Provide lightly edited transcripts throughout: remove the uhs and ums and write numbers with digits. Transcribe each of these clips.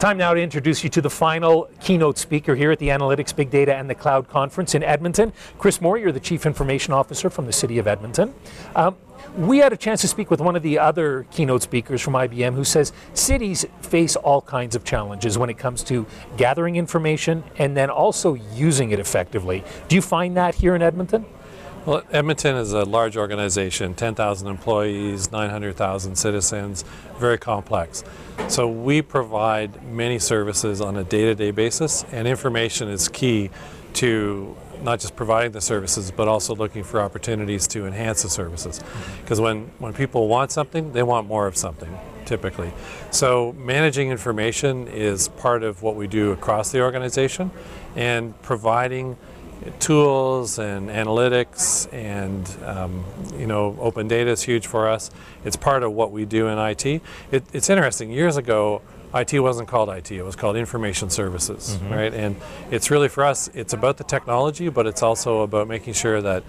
Time now to introduce you to the final keynote speaker here at the Analytics, Big Data and the Cloud Conference in Edmonton. Chris Moore, you're the Chief Information Officer from the City of Edmonton. We had a chance to speak with one of the other keynote speakers from IBM who says cities face all kinds of challenges when it comes to gathering information and then also using it effectively. Do you find that here in Edmonton? Well, Edmonton is a large organization, 10,000 employees, 900,000 citizens, very complex. So we provide many services on a day-to-day basis, and information is key to not just providing the services, but also looking for opportunities to enhance the services. Because when people want something, they want more of something, typically. So managing information is part of what we do across the organization, and providing tools and analytics and open data is huge for us. It's part of what we do in IT. It's interesting, years ago IT wasn't called IT, it was called Information Services, right? And it's really, for us, it's about the technology, but it's also about making sure that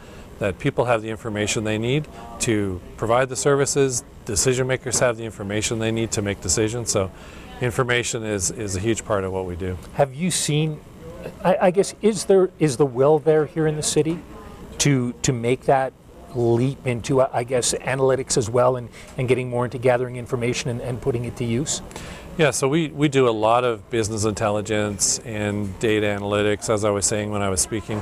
people have the information they need to provide the services, decision makers have the information they need to make decisions. So information is a huge part of what we do. Have you seen, I guess, is the will there here in the city to make that leap into, I guess, analytics as well, and getting more into gathering information and putting it to use? Yeah, so we do a lot of business intelligence and data analytics, as I was saying when I was speaking.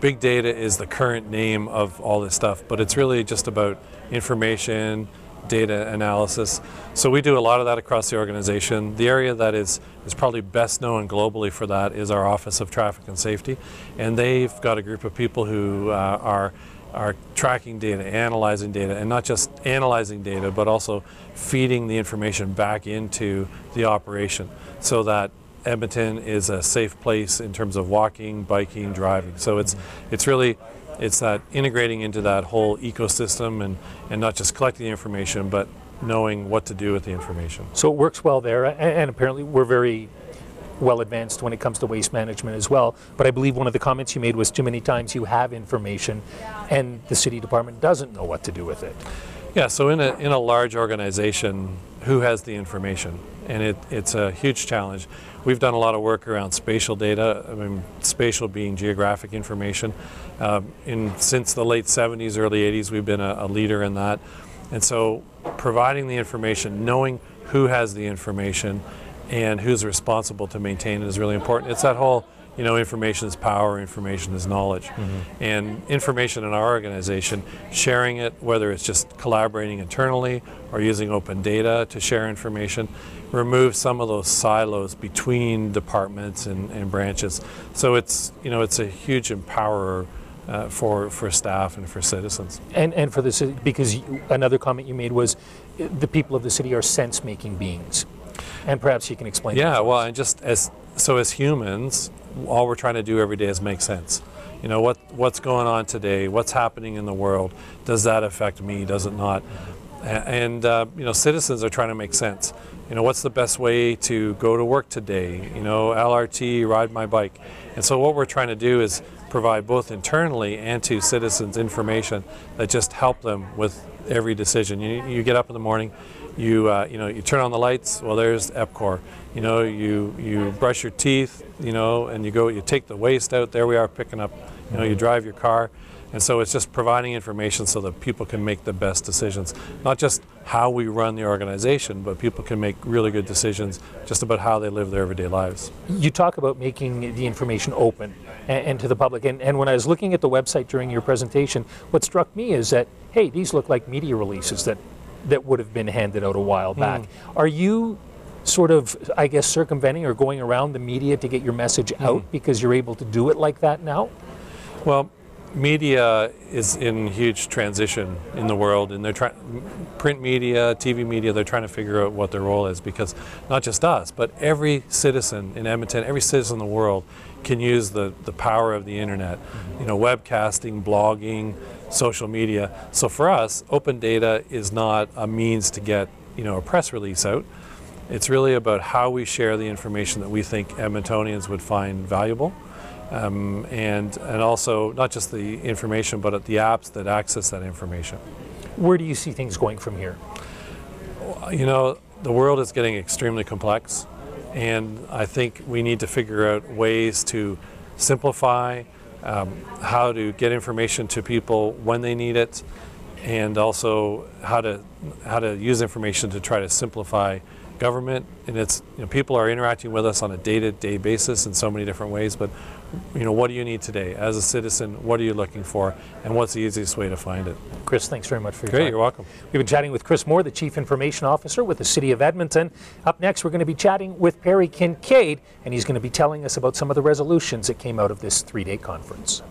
Big data is the current name of all this stuff, but it's really just about information, data analysis. So we do a lot of that across the organization. The area that is probably best known globally for that is our Office of Traffic and Safety, and they've got a group of people who are tracking data, analyzing data, and not just analyzing data, but also feeding the information back into the operation so that Edmonton is a safe place in terms of walking, biking, driving. So it's that integrating into that whole ecosystem and not just collecting the information, but knowing what to do with the information. So it works well there, and apparently we're very well advanced when it comes to waste management as well. But I believe one of the comments you made was too many times you have information and the city department doesn't know what to do with it. Yeah, so in a large organization, who has the information? And it's a huge challenge. We've done a lot of work around spatial data, spatial being geographic information. Since the late 70s, early 80s, we've been a leader in that. And so providing the information, knowing who has the information and who's responsible to maintain it is really important. It's that whole, information is power, information is knowledge. And information in our organization, sharing it, whether it's just collaborating internally or using open data to share information, remove some of those silos between departments and branches. So it's a huge empowerer for staff and for citizens. And for the city, because another comment you made was the people of the city are sense-making beings. And perhaps you can explain that. Yeah, well, and just as humans, all we're trying to do every day is make sense. What's going on today? What's happening in the world? Does that affect me? Does it not? And citizens are trying to make sense. What's the best way to go to work today? LRT, ride my bike. And so what we're trying to do is provide both internally and to citizens information that just help them with every decision. You get up in the morning, you turn on the lights, well, there's EPCOR. You brush your teeth, and you take the waste out, there we are picking up, you drive your car. And so it's just providing information so that people can make the best decisions. Not just how we run the organization, but people can make really good decisions just about how they live their everyday lives. You talk about making the information open and to the public. And when I was looking at the website during your presentation, what struck me is that, hey, these look like media releases that would have been handed out a while back. Are you sort of, I guess, circumventing or going around the media to get your message out because you're able to do it like that now? Well, media is in huge transition in the world, and they're print media, TV media, they're trying to figure out what their role is, because not just us, but every citizen in Edmonton, every citizen in the world can use the power of the internet, webcasting, blogging, social media. So for us, open data is not a means to get a press release out. It's really about how we share the information that we think Edmontonians would find valuable. And also not just the information, but the apps that access that information. Where do you see things going from here? The world is getting extremely complex, And I think we need to figure out ways to simplify how to get information to people when they need it, and also how to use information to try to simplify government. And it's, people are interacting with us on a day-to-day basis in so many different ways, but what do you need today as a citizen? What are you looking for, and what's the easiest way to find it? Chris, thanks very much for your time. Great, you're welcome. We've been chatting with Chris Moore, the Chief Information Officer with the City of Edmonton. Up next, we're going to be chatting with Perry Kincaid, and he's going to be telling us about some of the resolutions that came out of this 3-day conference.